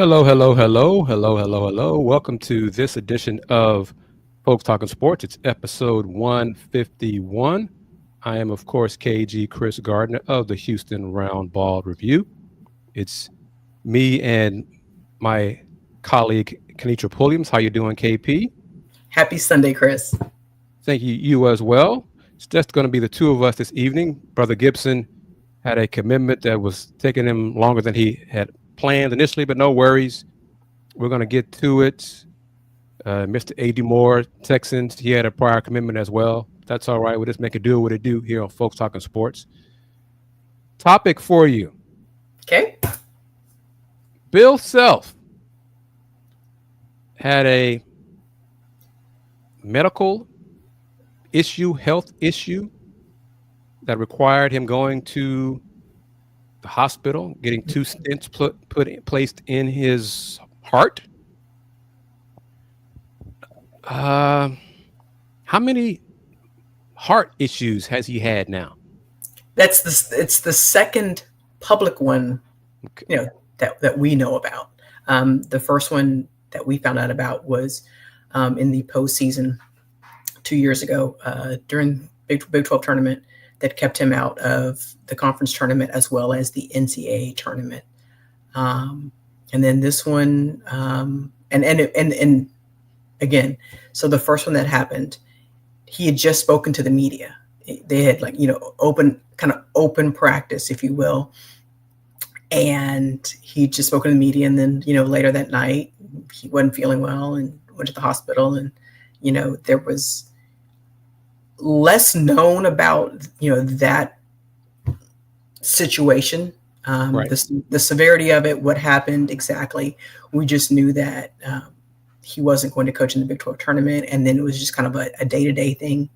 Hello, hello, hello, hello, hello, hello. Welcome to this edition of Folks Talkin Sports. It's episode 151. I am, of course, KG Kris Gardner of the Houston Roundball Review. It's me and my colleague, Kennetra Pulliams. How you doing, KP? Happy Sunday, Kris. Thank you, you as well. It's just going to be the two of us this evening. Brother Gibson had a commitment that was taking him longer than he had planned initially, but no worries. We're going to get to it. Mr. A.D. Moore, Texans, he had a prior commitment as well. That's all right. We'll just make it do what it do here on Folks Talkin Sports. Topic for you. Okay. Bill Self had a medical issue, health issue that required him going to the hospital, getting two stents placed in his heart. How many heart issues has he had now? It's the second public one, that we know about. The first one that we found out about was in the postseason 2 years ago during Big 12 tournament that kept him out of the conference tournament as well as the NCAA tournament. And then this one, and again, so the first one that happened, he had just spoken to the media. They had open practice, if you will. And he just spoken to the media. And then, later that night, he wasn't feeling well and went to the hospital. And, there was less known about, that situation, Right. the severity of it, what happened exactly. We just knew that he wasn't going to coach in the Big 12 tournament. And then it was just kind of a day-to-day thing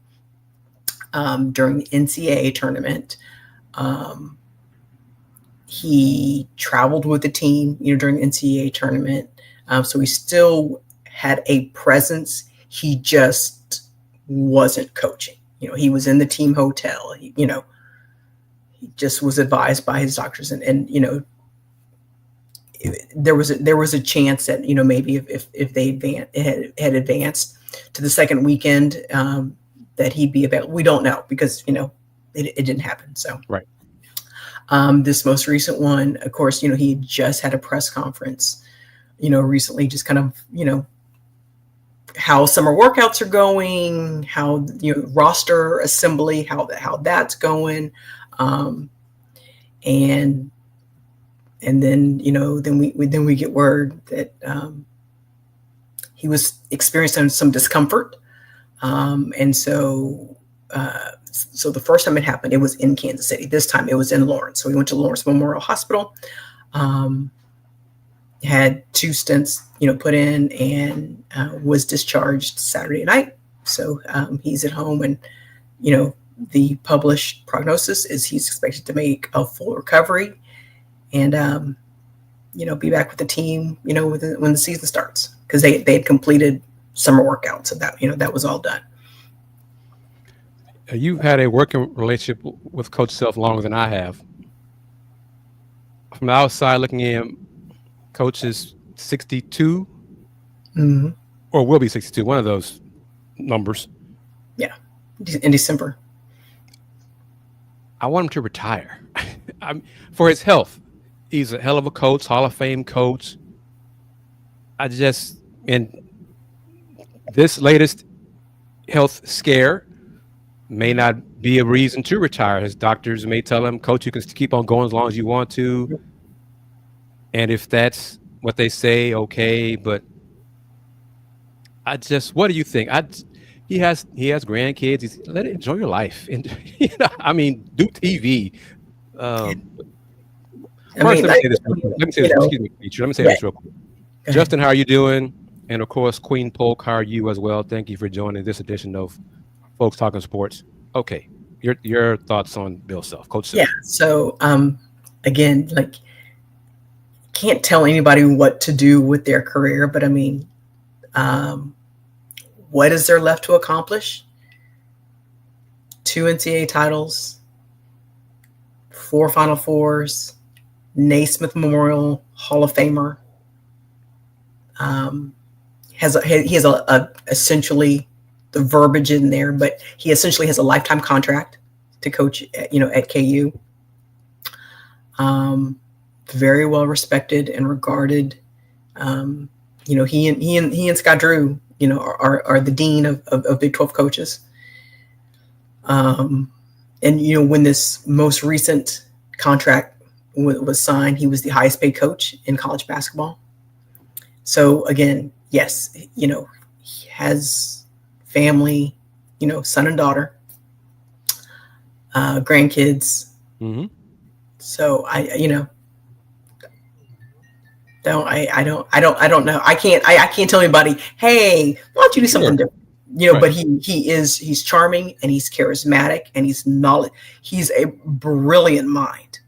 during the NCAA tournament. He traveled with the team, during the NCAA tournament. So he still had a presence. He just wasn't coaching. He was in the team hotel. He just was advised by his doctors, and there was a chance that maybe if they had advanced to the second weekend that he'd be available. We don't know because it didn't happen. So right. This most recent one, of course, he just had a press conference, recently, just kind of how summer workouts are going, how roster assembly, how that's going, and then then we get word that he was experiencing some discomfort, and so the first time it happened, it was in Kansas City. This time it was in Lawrence. So we went to Lawrence Memorial Hospital, had two stents, put in, and was discharged Saturday night. So he's at home, and, the published prognosis is he's expected to make a full recovery and, be back with the team, when the season starts, because they had completed summer workouts. So that, that was all done. You've had a working relationship with Coach Self longer than I have. From the outside looking in, Coach is 62, or will be 62, one of those numbers. Yeah, in December. I want him to retire for his health. He's a hell of a coach, Hall of Fame coach. And this latest health scare may not be a reason to retire. His doctors may tell him, Coach, you can keep on going as long as you want to. And if that's what they say, okay. But what do you think? He has grandkids. Let it enjoy your life. And do TV. Let me say this real quick. Justin, how are you doing? And of course, Queen Polk, how are you as well? Thank you for joining this edition of Folks Talkin Sports. Okay, your thoughts on Bill Self, Coach Self. Yeah. So again, can't tell anybody what to do with their career, but what is there left to accomplish? 2 NCAA titles, 4 Final Fours, Naismith Memorial Hall of Famer. he has a essentially the verbiage in there, but he essentially has a lifetime contract to coach, at KU. Very well respected and regarded. He and Scott Drew, are the dean of Big 12 coaches. And when this most recent contract was signed, he was the highest paid coach in college basketball. So again, yes, he has family, son and daughter, grandkids. Mm-hmm. So I don't know. I can't tell anybody, hey, why don't you do something different? Right. But he's charming and he's charismatic and he's a brilliant mind.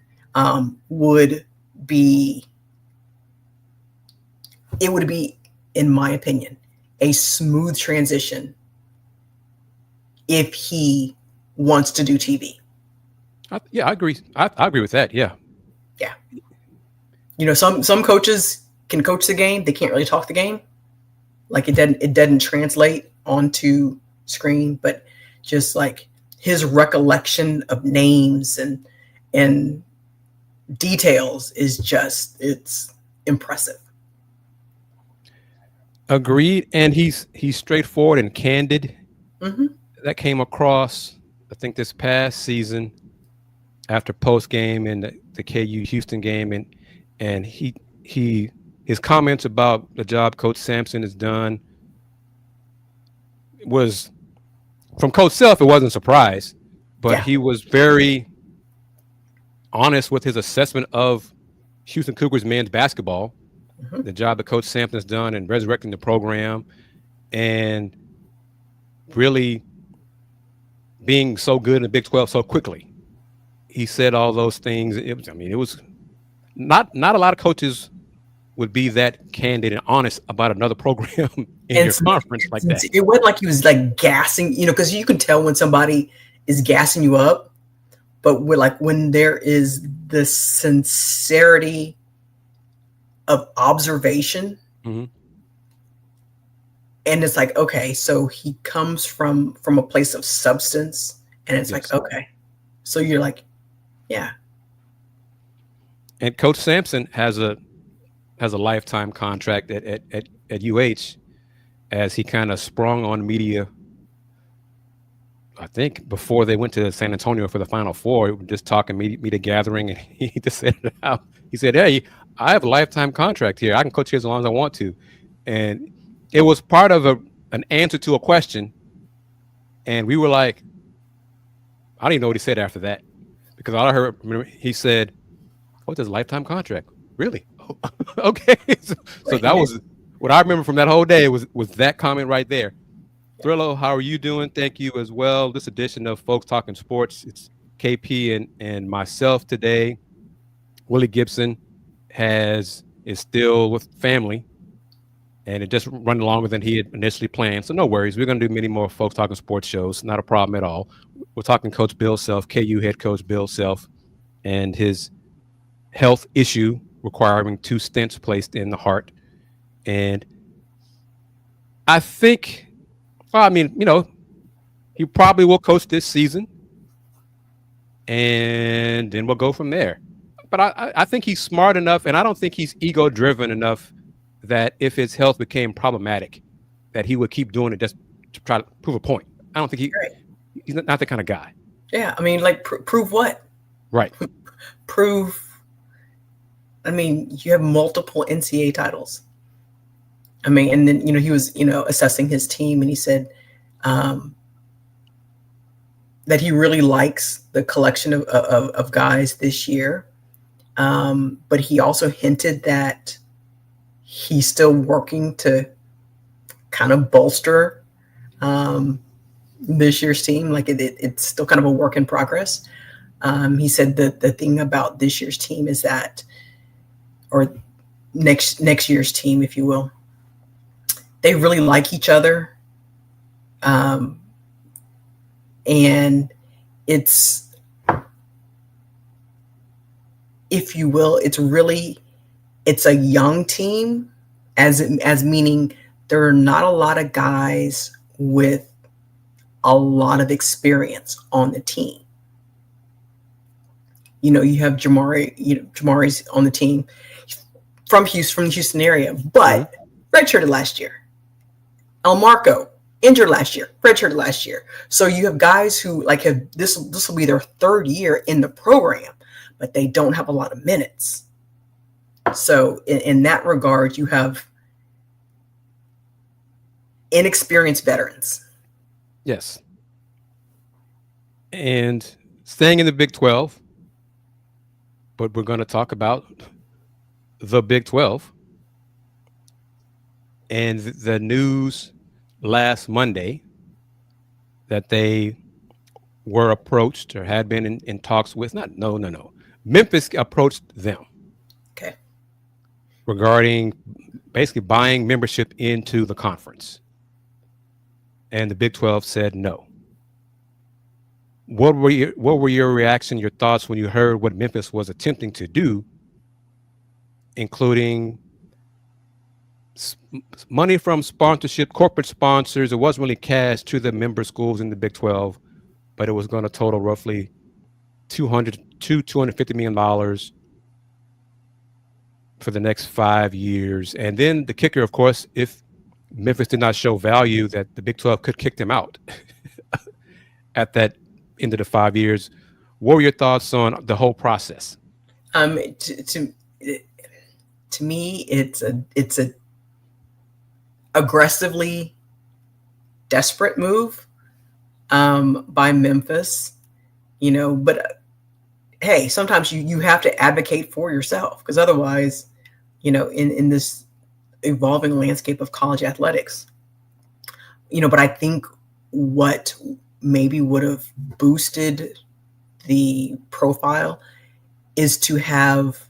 It would be, in my opinion, a smooth transition if he wants to do TV. I agree. I agree with that. Yeah. Some coaches can coach the game. They can't really talk the game. Like it doesn't translate onto screen, but just like his recollection of names and details is it's impressive. Agreed. And he's straightforward and candid. Mm-hmm. That came across, I think, this past season after post game and the KU Houston game, and his comments about the job Coach Sampson has done was, from Coach Self, it wasn't a surprise, but he was very honest with his assessment of Houston Cougars men's basketball, mm-hmm. the job that Coach Sampson has done in resurrecting the program, and really being so good in the Big 12 so quickly. He said all those things. It was not a lot of coaches would be that candid and honest about another program in your conference like that. It wasn't like he was like gassing, because you can tell when somebody is gassing you up, but when there is the sincerity of observation, mm-hmm. and it's like, okay, so he comes from a place of substance, and it's like, okay, so you're like, yeah. And Coach Sampson has a lifetime contract at UH, as he kind of sprung on media, I think, before they went to San Antonio for the Final Four, just talking media gathering, and he just said it out. He said, hey, I have a lifetime contract here. I can coach here as long as I want to. And it was part of an answer to a question. And we were like, I don't even know what he said after that. Because all I heard, remember, he said, "What's his lifetime contract?" Really? Oh, okay. So that was what I remember from that whole day was that comment right there. Thrillo, how are you doing? Thank you as well. This edition of Folks Talkin Sports, it's KP and myself today. Willie Gibson is still with family, and it just run longer than he had initially planned. So no worries. We're going to do many more Folks Talkin Sports shows. Not a problem at all. We're talking Coach Bill Self, KU head coach Bill Self, and his health issue requiring 2 stents placed in the heart. And I think, he probably will coach this season, and then we'll go from there. But I think he's smart enough, and I don't think he's ego-driven enough that if his health became problematic, that he would keep doing it just to try to prove a point. I don't think he's not the kind of guy. Yeah, prove what? Right. Prove. You have multiple NCAA titles. And then, he was, assessing his team, and he said that he really likes the collection of guys this year. But he also hinted that he's still working to kind of bolster this year's team. Like it's still kind of a work in progress. He said that the thing about this year's team is that, or next year's team, if you will, they really like each other. And it's, if you will, it's a young team as meaning there are not a lot of guys with a lot of experience on the team. You have Jamari's on the team from the Houston area, but redshirted last year. El Marco injured last year, redshirted last year. So you have guys who have this will be their third year in the program, but they don't have a lot of minutes. So in that regard, you have inexperienced veterans. Yes. And staying in the Big 12, but we're going to talk about the Big 12 and the news last Monday that they were approached or had been in talks with. Memphis approached them. Okay. Regarding basically buying membership into the conference. And the Big 12 said no. What were your reaction, your thoughts when you heard what Memphis was attempting to do, including money from sponsorship, corporate sponsors? It wasn't really cash to the member schools in the Big 12, but it was going to total roughly $250 million for the next 5 years. And then the kicker, of course, if Memphis did not show value, that the Big 12 could kick them out at that end of the 5 years. What were your thoughts on the whole process? To me, it's a aggressively desperate move by Memphis, but hey, sometimes you have to advocate for yourself, because otherwise, in this evolving landscape of college athletics, but I think what maybe would have boosted the profile is to have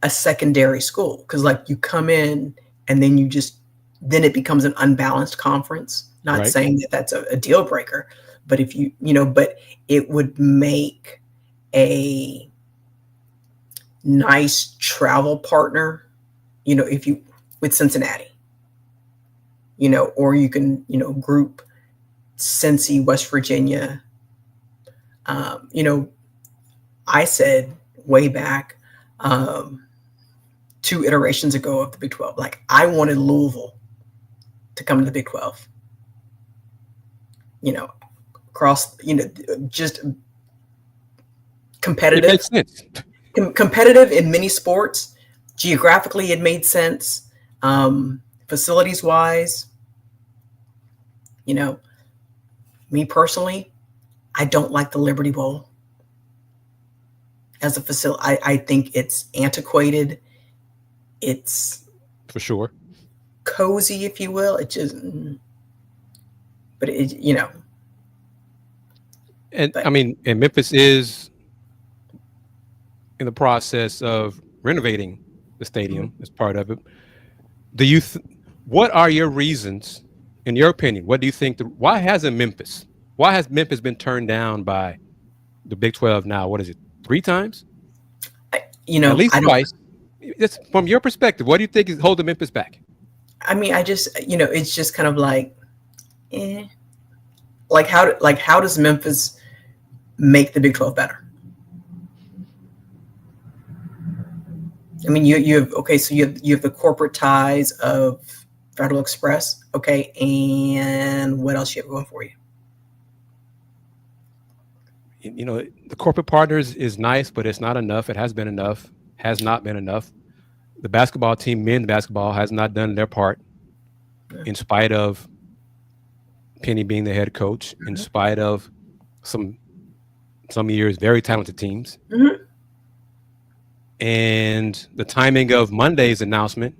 a secondary school, because you come in and then then it becomes an unbalanced conference. Not saying that that's a deal breaker, but if but it would make a nice travel partner, if you with Cincinnati, or you can, group Cincy, West Virginia. I said way back, 2 iterations ago of the Big 12, I wanted Louisville to come to the Big 12. Across, just competitive. It makes sense. Competitive in many sports. Geographically, it made sense. Facilities wise, me personally, I don't like the Liberty Bowl as a facility. I think it's antiquated. It's for sure cozy, if you will. It just, but it, And and Memphis is in the process of renovating the stadium as part of it. What are your reasons, in your opinion? What do you think? Why has Memphis been turned down by the Big 12 now? What is it? 3 times? At least twice. Just from your perspective, what do you think is holding Memphis back? I just, it's just kind of how does Memphis make the Big 12 better? You have you have the corporate ties of Federal Express, okay, and what else you have going for you? The corporate partners is nice, but it's not enough. It has not been enough. The basketball team, men's basketball, has not done their part, in spite of Penny being the head coach, in spite of some years very talented teams. Mm-hmm. And the timing of Monday's announcement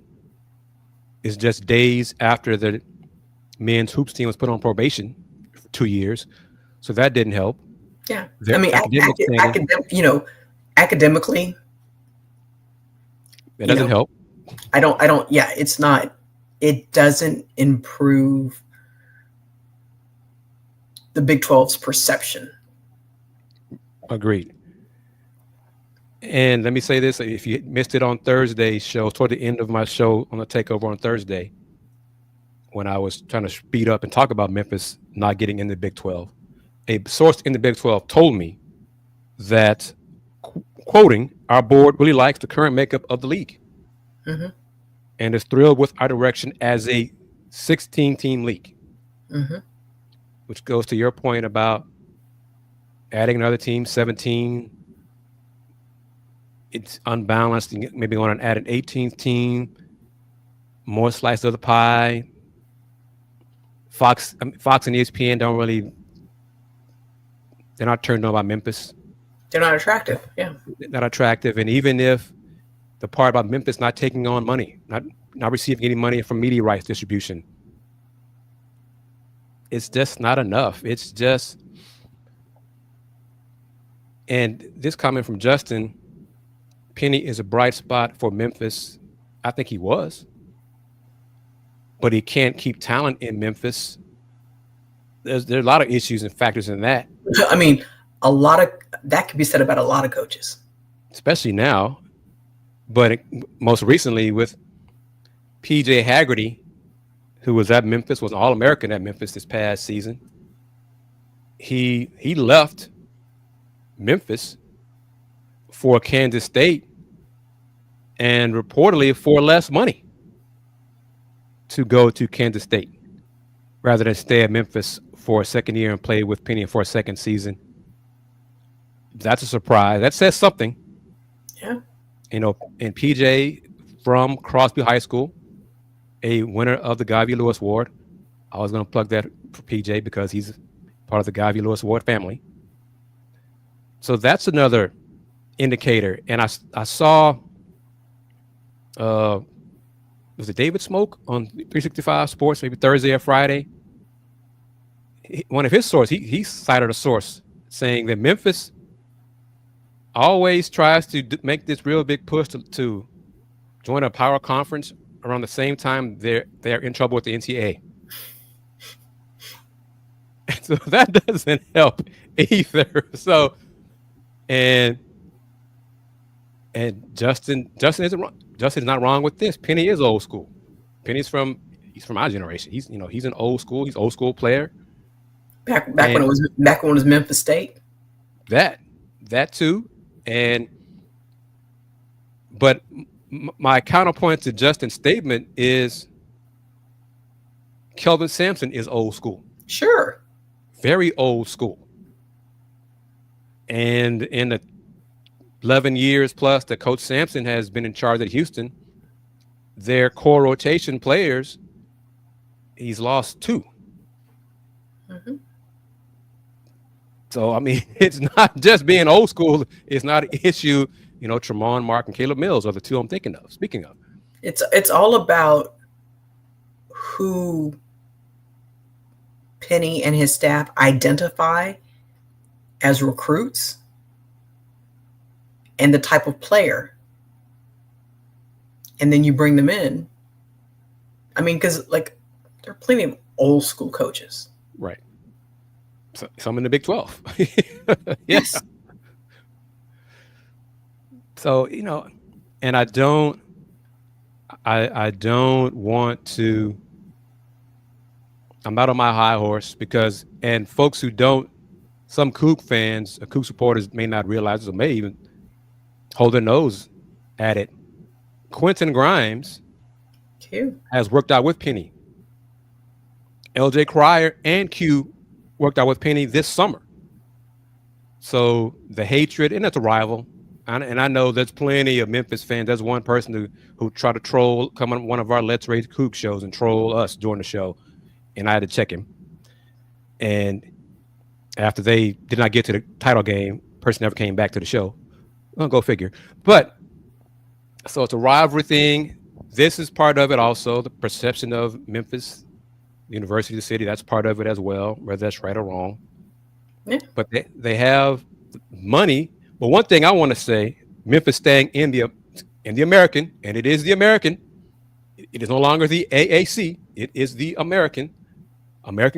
is just days after the men's hoops team was put on probation for 2 years. So that didn't help. Yeah. Academically, it doesn't help. It's not, it doesn't improve the Big 12's perception. Agreed. And let me say this: if you missed it on Thursday's show, toward the end of my show on the takeover on Thursday, when I was trying to speed up and talk about Memphis not getting in the Big 12, a source in the Big 12 told me that, quoting, our board really likes the current makeup of the league and is thrilled with our direction as a 16-team league, which goes to your point about adding another team, 17. It's unbalanced. Maybe want to add an 18th team, more slice of the pie. Fox and ESPN don't really, they're not turned on by Memphis. They're not attractive. Yeah. Not attractive. And even if the part about Memphis not taking on money, not receiving any money from media rights distribution, it's just not enough. It's just, and this comment from Justin, Penny is a bright spot for Memphis. I think he was, but he can't keep talent in Memphis. There's a lot of issues and factors in that. I mean, a lot of that could be said about a lot of coaches, especially now. But most recently with PJ Haggerty, who was at Memphis, was an All-American at Memphis this past season. He left Memphis for Kansas State and reportedly for less money to go to Kansas State rather than stay at Memphis for a second year and play with Penny for a second season. That's a surprise. That says something. Yeah. And PJ from Crosby High School, a winner of the Guy V. Lewis Award. I was going to plug that for PJ because he's part of the Guy V. Lewis Award family. So that's another indicator. And I saw, was it David Smoke on 365 Sports, maybe Thursday or Friday? One of his sources, he cited a source saying that Memphis always tries to make this real big push to join a power conference around the same time they're in trouble with the NCAA. So that doesn't help either. So, and Justin isn't wrong. Justin's not wrong with this. Penny is old school. Penny's from our generation. He's an old school. He's an old school player. Back when it was Memphis State. That too. But my counterpoint to Justin's statement is Kelvin Sampson is old school. Sure. Very old school. And in the 11 years plus that Coach Sampson has been in charge at Houston, their core rotation players, he's lost 2. So, I mean, it's not just being old school. It's not an issue. Tremont, Mark, and Caleb Mills are the 2 I'm speaking of. It's all about who Penny and his staff identify as recruits and the type of player. And then you bring them in. I mean, because there are plenty of old school coaches. Right. So, some in the Big 12. Yes. So, and I don't want to, I'm not on my high horse because, and folks who don't, some Coug fans, Coug supporters may not realize this or may even hold their nose at it. Quentin Grimes has worked out with Penny. LJ Cryer and Q worked out with Penny this summer. So the hatred, and it's a rival. And I know there's plenty of Memphis fans. There's one person who tried to troll, come on one of our Let's Raise Coug shows and troll us during the show. And I had to check him. And after they did not get to the title game, person never came back to the show. Well, go figure. But so it's a rivalry thing. This is part of it also, the perception of Memphis, University of the City. That's part of it as well, whether that's right or wrong. Yeah. But they have money. But one thing I want to say, Memphis staying in the American, and it is the American. It is no longer the AAC. It is the American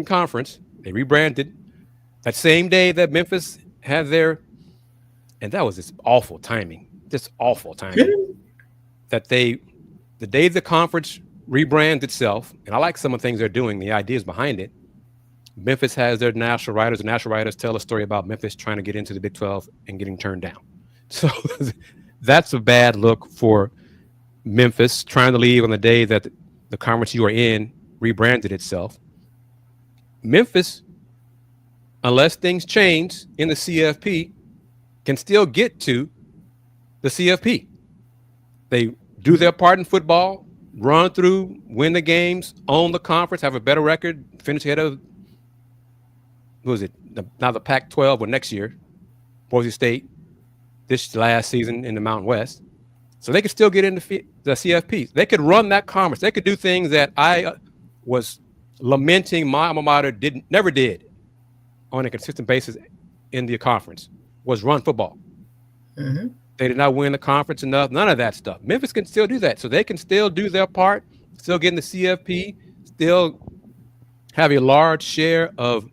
Conference. They rebranded that same day that Memphis had their, and that was this awful timing. just awful timing. That the day the conference rebrands itself, and I like some of the things they're doing, the ideas behind it. Memphis has their national writers. The national writers tell a story about Memphis trying to get into the Big 12 and getting turned down. So that's a bad look for Memphis, trying to leave on the day that the conference you are in rebranded itself. Memphis, unless things change in the CFP, can still get to the CFP. They do their part in football, run through, win the games, own the conference, have a better record, finish ahead of, who is it? Now the Pac-12 or next year, Boise State, this last season in the Mountain West. So they could still get into the CFP. They could run that conference. They could do things that I was lamenting my alma mater never did on a consistent basis in the conference, was run football. Mm-hmm. They did not win the conference enough, none of that stuff. Memphis can still do that. So they can still do their part, still get in the CFP, still have a large share of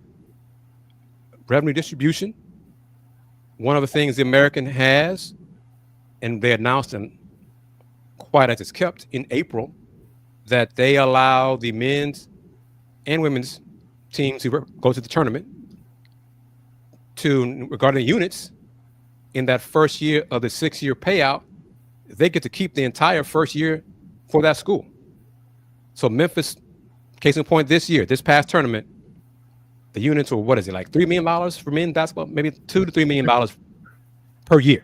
revenue distribution. One of the things the American has, and they announced, and quite as it's kept in April, that they allow the men's and women's teams who go to the tournament to, regarding units, in that first year of the 6-year payout, they get to keep the entire first year for that school. So Memphis, case in point, this past tournament, the units were, what is it, like $3 million for men's basketball? Maybe $2 to $3 million per year.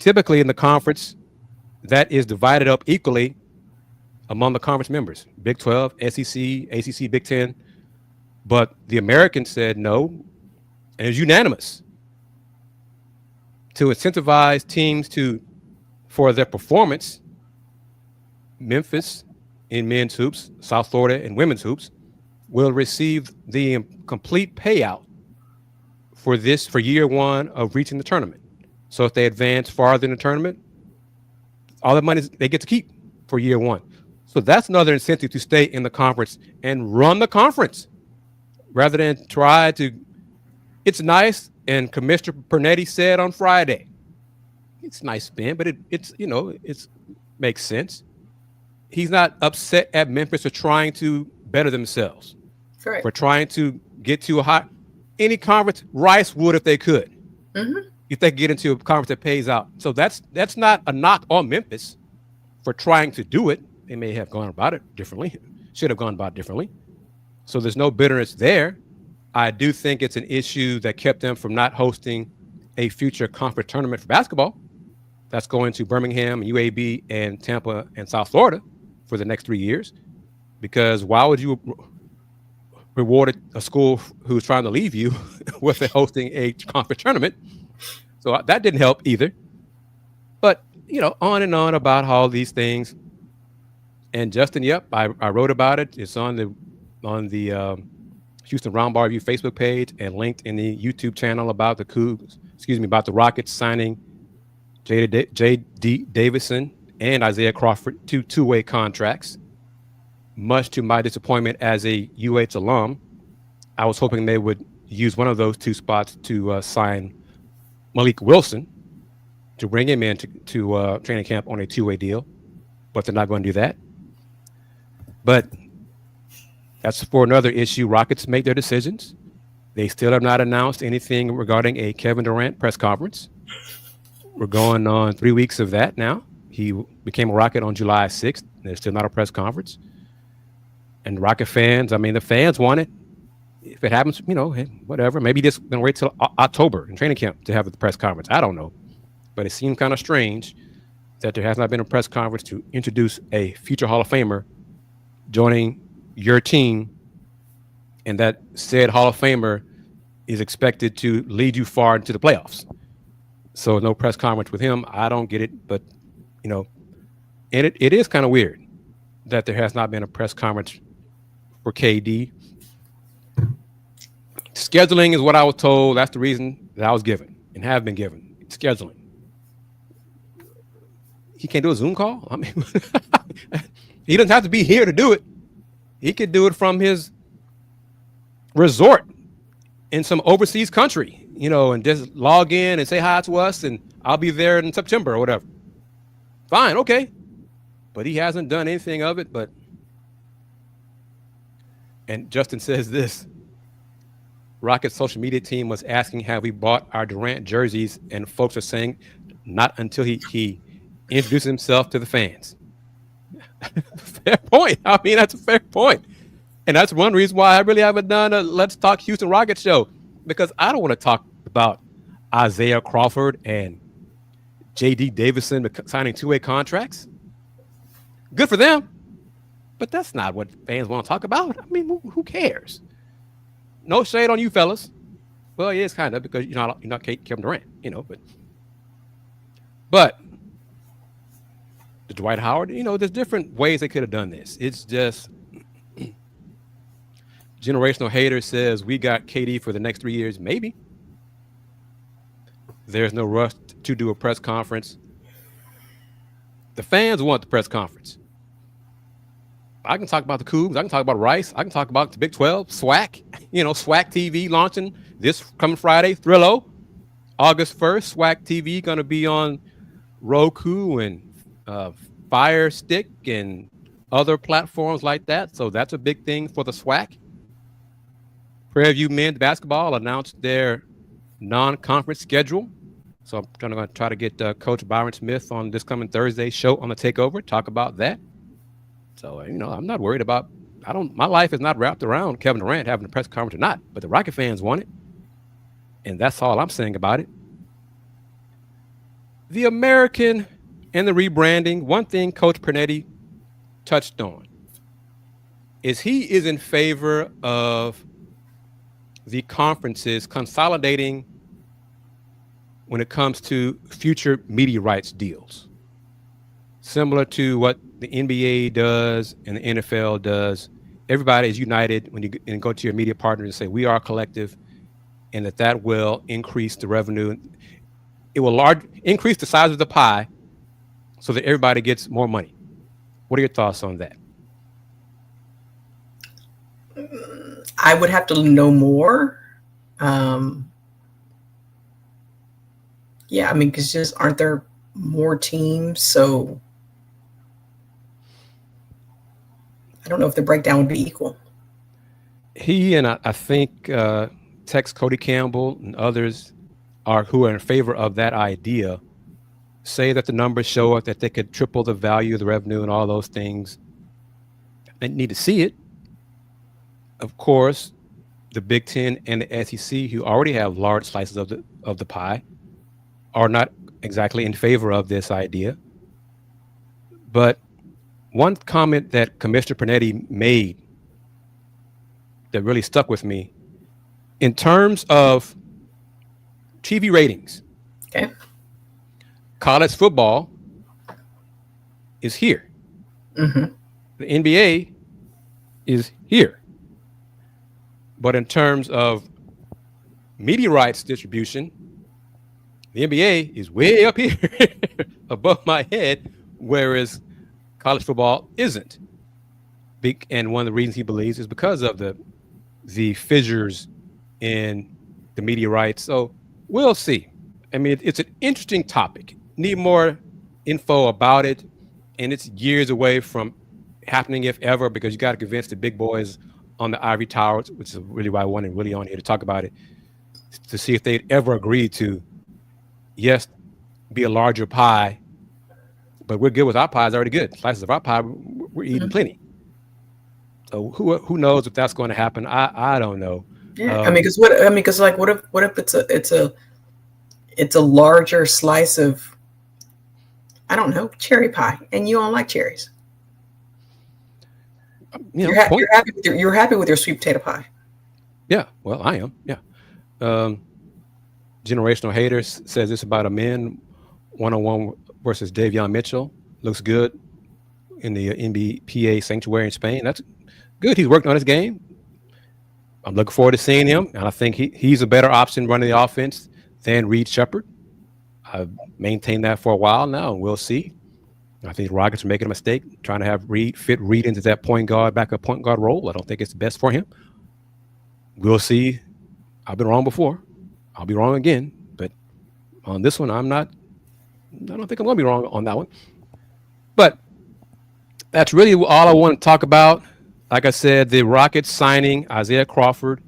Typically in the conference, that is divided up equally among the conference members, Big 12, SEC, ACC, Big 10. But the Americans said no, and it was unanimous to incentivize teams for their performance. Memphis in men's hoops, South Florida in women's hoops, will receive the complete payout for year one of reaching the tournament. So if they advance farther in the tournament, all the money they get to keep for year one. So that's another incentive to stay in the conference and run the conference rather than try to. It's nice, and Commissioner Pernetti said on Friday, it's nice spin, but it's makes sense. He's not upset at Memphis for trying to better themselves. Correct. For trying to get to a high. Any conference, Rice would if they could. Mm-hmm. If they get into a conference that pays out. So that's not a knock on Memphis for trying to do it. They may have gone about it differently. Should have gone about it differently. So there's no bitterness there. I do think it's an issue that kept them from not hosting a future conference tournament for basketball. That's going to Birmingham, UAB, and Tampa and South Florida for the next 3 years. Because why would you reward a school who's trying to leave you with hosting a conference tournament? So that didn't help either. But, on and on about all these things. And Justin, yep, I wrote about it. It's on the Houston Roundball Review Facebook page and linked in the YouTube channel about the Coogs, about the Rockets signing J.D. Davison and Isaiah Crawford to two-way contracts. Much to my disappointment as a UH alum, I was hoping they would use one of those two spots to sign Malik Wilson, to bring him in to training camp on a two-way deal, but they're not going to do that. But that's for another issue. Rockets make their decisions. They still have not announced anything regarding a Kevin Durant press conference. We're going on 3 weeks of that now. He became a Rocket on July 6th. There's still not a press conference. And Rocket fans, the fans want it. If it happens, whatever. Maybe just going to wait till October in training camp to have the press conference. I don't know. But it seems kind of strange that there has not been a press conference to introduce a future Hall of Famer joining your team, and that said Hall of Famer is expected to lead you far into the playoffs. So no press conference with him. I don't get it, but and it is kind of weird that there has not been a press conference for KD. Scheduling is what I was told. That's the reason that I was given and have been given. Scheduling. He can't do a Zoom call? He doesn't have to be here to do it. He could do it from his resort in some overseas country, and just log in and say hi to us, and I'll be there in September or whatever. Fine, okay. But he hasn't done anything of it. And Justin says this: Rocket's social media team was asking, have we bought our Durant jerseys? And folks are saying, not until he introduces himself to the fans. Fair point. I mean, that's a fair point. And that's one reason why I really haven't done a Let's Talk Houston Rockets show, because I don't want to talk about Isaiah Crawford and J.D. Davison signing two-way contracts. Good for them. But that's not what fans want to talk about. I mean, who cares? No shade on you fellas. Well, yeah, it's kind of, because you're not Kevin Durant, but the Dwight Howard, there's different ways they could have done this. It's just generational hater says we got KD for the next 3 years. Maybe. There's no rush to do a press conference. The fans want the press conference. I can talk about the Coogs. I can talk about Rice. I can talk about the Big 12, SWAC. SWAC TV launching this coming Friday. Thrillo, August 1st. SWAC TV going to be on Roku and Fire Stick and other platforms like that. So that's a big thing for the SWAC. Prairie View men's basketball announced their non-conference schedule. So I'm going to try to get Coach Byron Smith on this coming Thursday show on the Takeover, talk about that. So, I'm not worried about, my life is not wrapped around Kevin Durant having a press conference or not, but the Rocket fans want it. And that's all I'm saying about it. The American and the rebranding, one thing Coach Pernetti touched on is he is in favor of the conferences consolidating when it comes to future media rights deals. Similar to what the NBA does and the NFL does. Everybody is united when you go to your media partners and say, we are a collective, and that will increase the revenue. It will increase the size of the pie so that everybody gets more money. What are your thoughts on that? I would have to know more. Yeah, I mean, because just aren't there more teams? So I don't know if the breakdown would be equal. He and I think Tex Cody Campbell and others who are in favor of that idea say that the numbers show us that they could triple the value of the revenue and all those things. They need to see it. Of course, the Big Ten and the SEC, who already have large slices of the pie, are not exactly in favor of this idea. But one comment that Commissioner Pernetti made that really stuck with me, in terms of TV ratings, okay, college football is here. Mm-hmm. The NBA is here. But in terms of media rights distribution, the NBA is way up here above my head, whereas college football isn't. And one of the reasons he believes is because of the fissures in the media rights. So we'll see. I mean, it's an interesting topic. Need more info about it. And it's years away from happening, if ever, because you got to convince the big boys on the ivory towers, which is really why I wanted Willie on here to talk about it, to see if they'd ever agree to, yes, be a larger pie, but we're good with our pie. It's already good. Slices of our pie, we're eating plenty. So who knows if that's going to happen? I don't know. Yeah, what if it's a larger slice of, I don't know, cherry pie, and you don't like cherries? You're happy with your sweet potato pie. Yeah, well, I am. Yeah. Generational haters says this about a men 1-on-1 versus Davion Mitchell. Looks good in the NBPA sanctuary in Spain. That's good. He's working on his game. I'm looking forward to seeing him, and I think he's a better option running the offense than Reed Shepherd. I've maintained that for a while now, and we'll see. I think the Rockets are making a mistake trying to have fit Reed into that backup point guard role. I don't think it's the best for him. We'll see. I've been wrong before. I'll be wrong again. But on this one, I don't think I'm going to be wrong on that one. But that's really all I want to talk about. Like I said, the Rockets signing Isaiah Crawford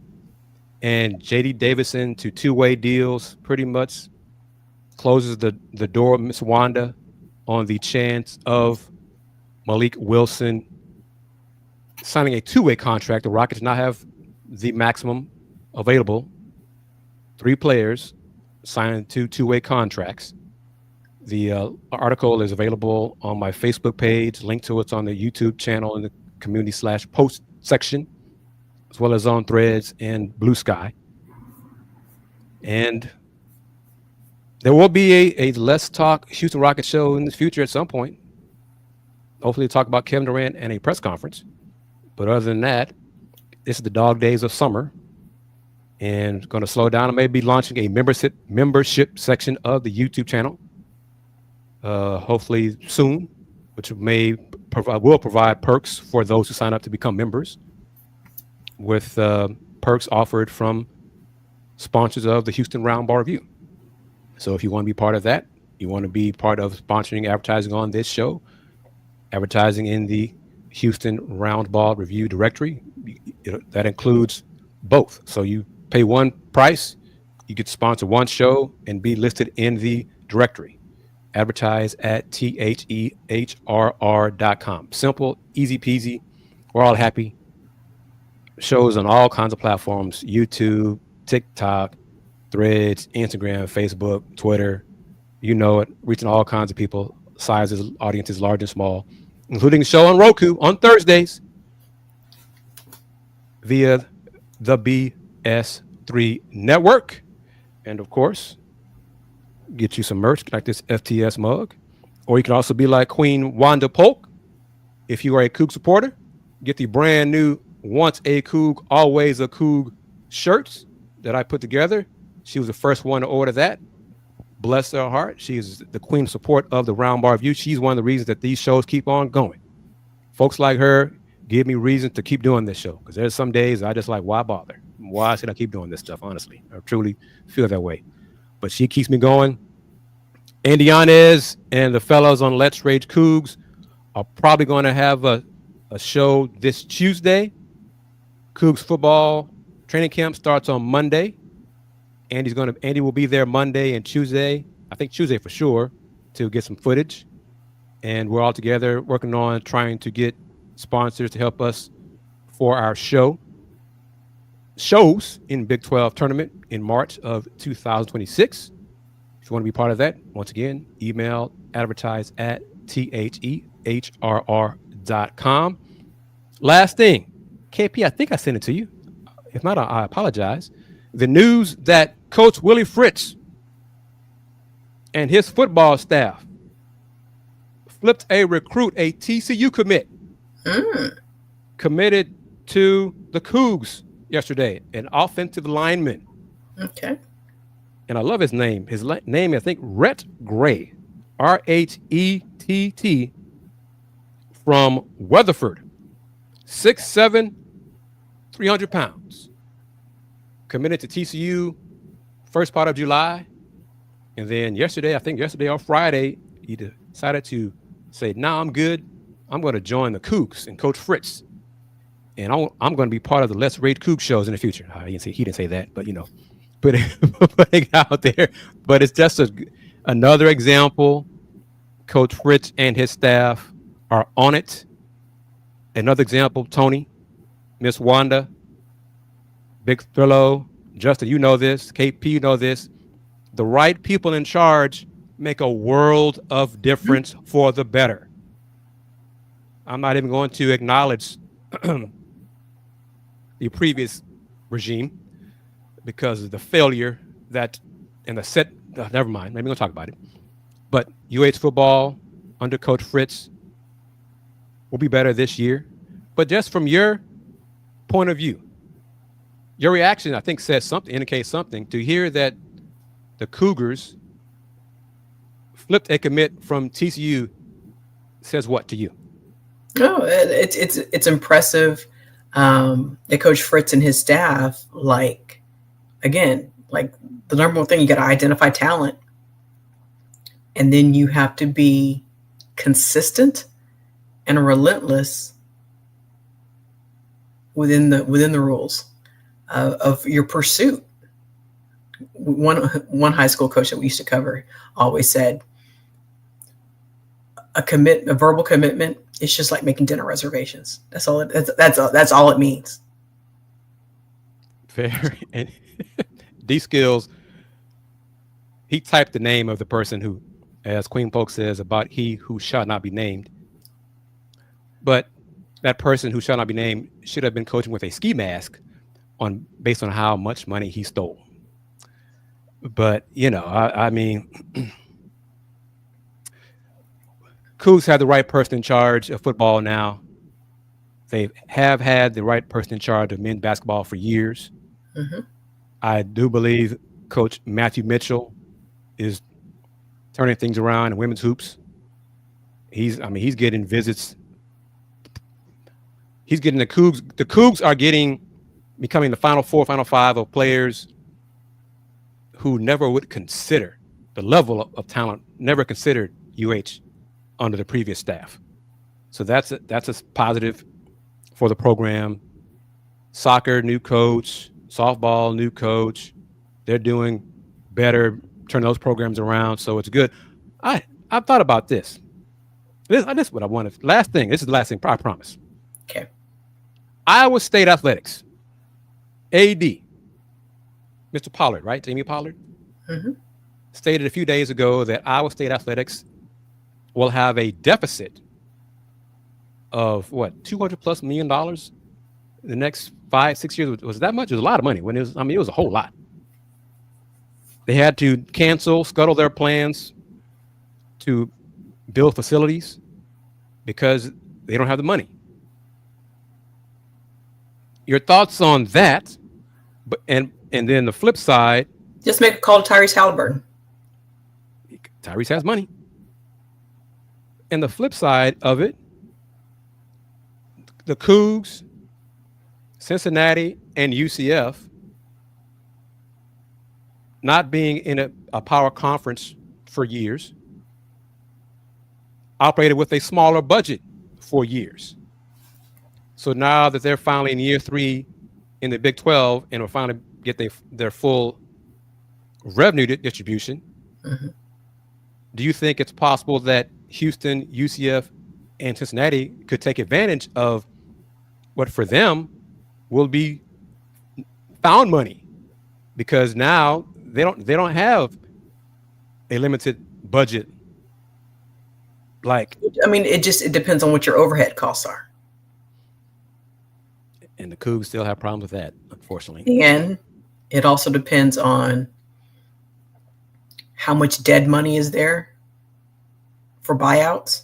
and J.D. Davison to two-way deals pretty much closes the door, Miss Wanda, on the chance of Malik Wilson signing a two-way contract. The Rockets now have the maximum available. 3 players signing two-way contracts. The article is available on my Facebook page. Link to it's on the YouTube channel in the community/post section, as well as on Threads and Blue Sky. And there will be a Let's Talk Houston Rockets show in the future at some point. Hopefully talk about Kevin Durant and a press conference. But other than that, this is the dog days of summer. And going to slow down. I may be launching a membership section of the YouTube channel. Hopefully soon, which will provide perks for those who sign up to become members, with perks offered from sponsors of the Houston Roundball Review. So if you want to be part of that, you want to be part of sponsoring advertising on this show, advertising in the Houston Roundball Review directory, that includes both. So you pay one price, you get to sponsor one show and be listed in the directory. Advertise at THEHRR.com. Simple, easy peasy. We're all happy. Shows on all kinds of platforms: YouTube, TikTok, Threads, Instagram, Facebook, Twitter. You know it. Reaching all kinds of people, sizes, audiences, large and small, including the show on Roku on Thursdays via the BS3 network. And of course, get you some merch like this FTS mug. Or you can also be like Queen Wanda Polk. If you are a Coug supporter, get the brand new Once a Coug, Always a Coug shirts that I put together. She was the first one to order that. Bless her heart. She is the queen support of the Roundball Review. She's one of the reasons that these shows keep on going. Folks like her give me reason to keep doing this show, because there's some days I just like, why bother? Why should I keep doing this stuff? Honestly, I truly feel that way. But she keeps me going. Andy Yanez and the fellows on Let's Rage Cougs are probably going to have a show this Tuesday. Cougs football training camp starts on Monday. Andy will be there Monday and Tuesday. I think Tuesday for sure, to get some footage. And we're all together working on trying to get sponsors to help us for our shows in Big 12 tournament in March of 2026. If you want to be part of that, once again, email advertise at THEHRR.com. Last thing, KP, I think I sent it to you. If not, I apologize. The news that Coach Willie Fritz and his football staff flipped a recruit, a TCU commit, committed to the Cougs yesterday, an offensive lineman. Okay. And I love his name. His name, I think, Rhett Gray, Rhettt, from Weatherford, 6'7", 300 pounds. Committed to TCU first part of July. And then yesterday or Friday, he decided to say, nah, I'm good. I'm going to join the Cougs and Coach Fritz. And I'm going to be part of the Let's Rate Coug shows in the future. He didn't say that, but, putting it out there. But it's just another example. Coach Fritz and his staff are on it. Another example, Tony, Miss Wanda, Big Thrillo, Justin, you know this. KP, you know this. The right people in charge make a world of difference for the better. I'm not even going to acknowledge the previous regime because of the failure that and the set. Never mind. Maybe we'll talk about it. But UH football under Coach Fritz will be better this year. But just from your point of view, your reaction, I think, indicates something. To hear that the Cougars flipped a commit from TCU says what to you? No, it's impressive that Coach Fritz and his staff again, like the number one thing, you got to identify talent, and then you have to be consistent and relentless within the rules of your pursuit. One high school coach that we used to cover always said, a verbal commitment, it's just like making dinner reservations. That's all it means. Fair. And D Skills, he typed the name of the person who, as Queen Polk says, about he who shall not be named. But that person who shall not be named should have been coaching with a ski mask based on how much money he stole. But, I mean, Coogs had the right person in charge of football now. They have had the right person in charge of men's basketball for years. Mm-hmm. I do believe Coach Matthew Mitchell is turning things around in women's hoops. He's getting visits. He's getting the Coogs. The Coogs are becoming the Final Four, Final Five of players who never would consider the level of talent, never considered UH under the previous staff. So that's a positive for the program. Soccer, new coach. Softball, new coach. They're doing better, turn those programs around. So it's good. I thought about this. This is what I wanted. Last thing. This is the last thing, I promise. Okay. Iowa State Athletics. AD. Mr. Pollard, right? Jamie Pollard? Mm-hmm. Stated a few days ago that Iowa State Athletics will have a deficit of $200+ million in the next 5-6 years. Was that much? It was a lot of money. It was a whole lot. They had to scuttle their plans to build facilities because they don't have the money. Your thoughts on that? And then the flip side. Just make a call to Tyrese Halliburton. Tyrese has money. And the flip side of it, the Cougs, Cincinnati, and UCF not being in a power conference for years, operated with a smaller budget for years. So now that they're finally in year 3 in the Big 12 and will finally get their full revenue distribution, mm-hmm. Do you think it's possible that Houston, UCF, and Cincinnati could take advantage of what for them will be found money? Because now they don't have a limited budget. It depends on what your overhead costs are. And the Cougs still have problems with that, unfortunately. And it also depends on how much dead money is there for buyouts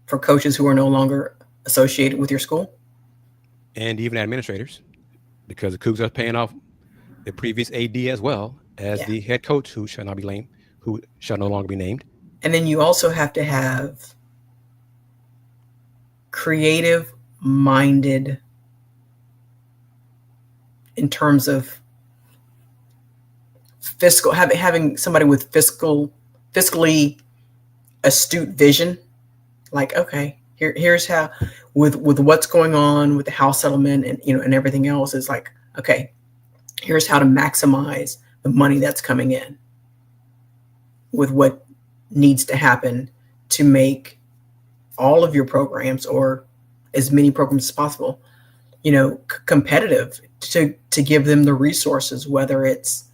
for coaches who are no longer associated with your school. And even administrators, because the Cougs are paying off the previous AD as well as the head coach who shall no longer be named. And then you also have to have creative-minded in terms of fiscal, having somebody with fiscally astute vision. Like, okay, here's how, with what's going on with the house settlement and everything else, is like, okay, here's how to maximize the money that's coming in with what needs to happen to make all of your programs, or as many programs as possible, competitive, to give them the resources, whether it's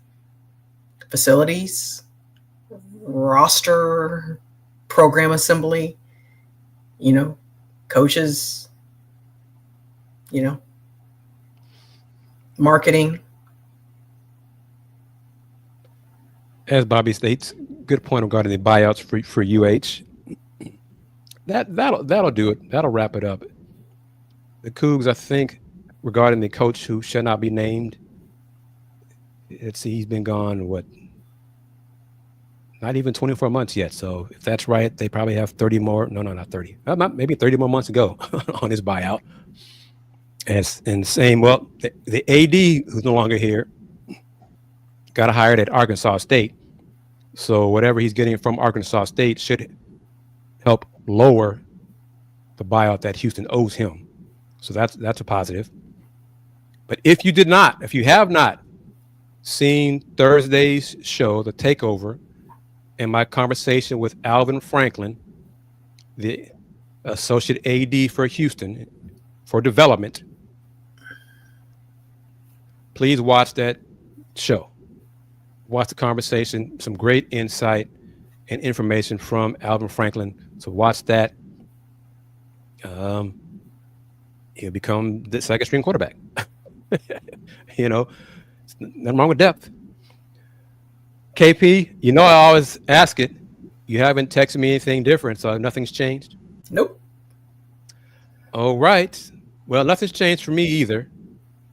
facilities, roster, program assembly, coaches, marketing. As Bobby states, good point regarding the buyouts for UH. That'll do it. That'll wrap it up. The Cougs, I think, regarding the coach who shall not be named, he's been gone, not even 24 months yet. So if that's right, they probably have 30 more. No, not 30. Maybe 30 more months to go on his buyout. And same, the AD who's no longer here, got hired at Arkansas State. So whatever he's getting from Arkansas State should help lower the buyout that Houston owes him. So that's a positive. But if you have not seen Thursday's show, The Takeover, and my conversation with Alvin Franklin, the associate AD for Houston for development, please watch that show. Watch the conversation, some great insight and information from Alvin Franklin. So watch that. He'll become the second string quarterback. Nothing wrong with depth. KP, I always ask it. You haven't texted me anything different, so nothing's changed? Nope. All right. Well, nothing's changed for me either.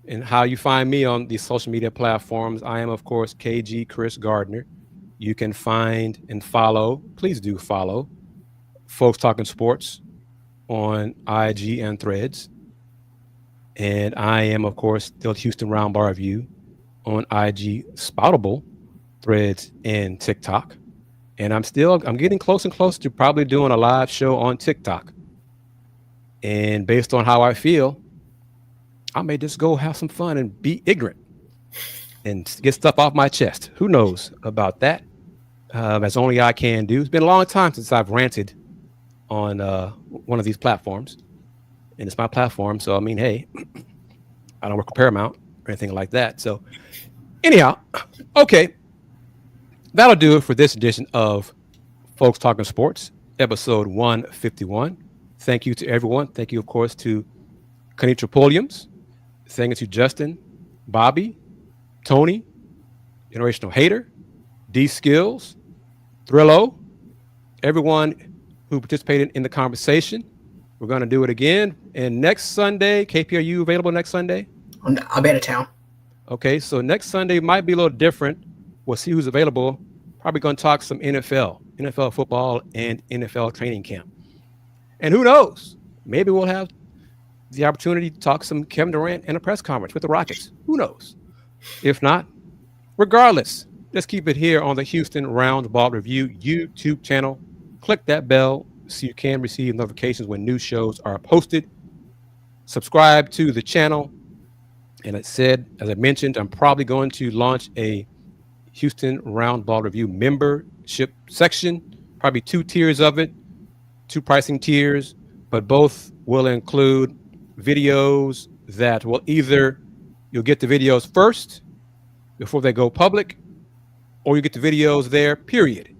And how you find me on these social media platforms, I am, of course, KG Kris Gardner. You can find and follow, please do follow, Folks Talkin Sports on IG and Threads. And I am, of course, still Houston Roundball Review on IG, Spoutable, Threads, and TikTok. And I'm getting close and close to probably doing a live show on TikTok. And based on how I feel, I may just go have some fun and be ignorant and get stuff off my chest. Who knows about that? As only I can do. It's been a long time since I've ranted on one of these platforms. And it's my platform. So, hey, I don't work with Paramount or anything like that. So, anyhow, okay. That'll do it for this edition of Folks Talkin Sports, episode 151. Thank you to everyone. Thank you, of course, to Kennetra Pulliams. Thank you to Justin, Bobby, Tony, Generational Hater, D Skills, Thrillo, everyone who participated in the conversation. We're going to do it again. And next Sunday, KP, are you available next Sunday? I'll be out of town. Okay, so next Sunday might be a little different. We'll see who's available. Probably going to talk some NFL football, and NFL training camp. And who knows? Maybe we'll have the opportunity to talk some Kevin Durant in a press conference with the Rockets. Who knows? If not, regardless, let's keep it here on the Houston Roundball Review YouTube channel. Click that bell so you can receive notifications when new shows are posted. Subscribe to the channel. And as I mentioned, I'm probably going to launch a Houston Roundball Review membership section, probably 2 tiers of it, 2 pricing tiers, but both will include videos that will either you'll get the videos first before they go public, or you get the videos there, period,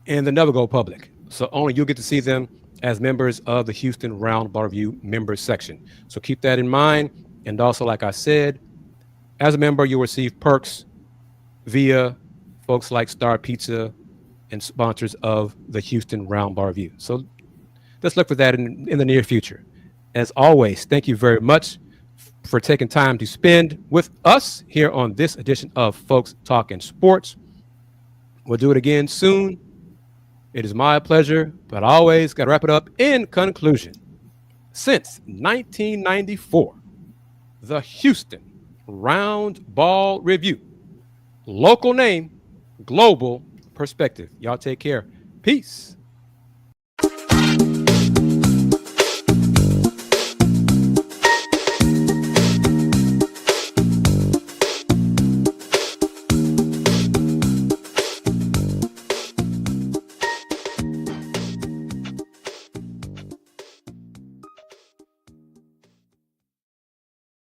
and they never go public. So only you'll get to see them as members of the Houston Roundball Review members section. So keep that in mind. And also, like I said, as a member, you'll receive perks via folks like Star Pizza and sponsors of the Houston Roundball Review. So let's look for that in the near future. As always, thank you very much for taking time to spend with us here on this edition of Folks Talkin Sports. We'll do it again soon. It is my pleasure, but I always got to wrap it up in conclusion. Since 1994, the Houston Roundball Review. Local name, global perspective. Y'all take care. Peace.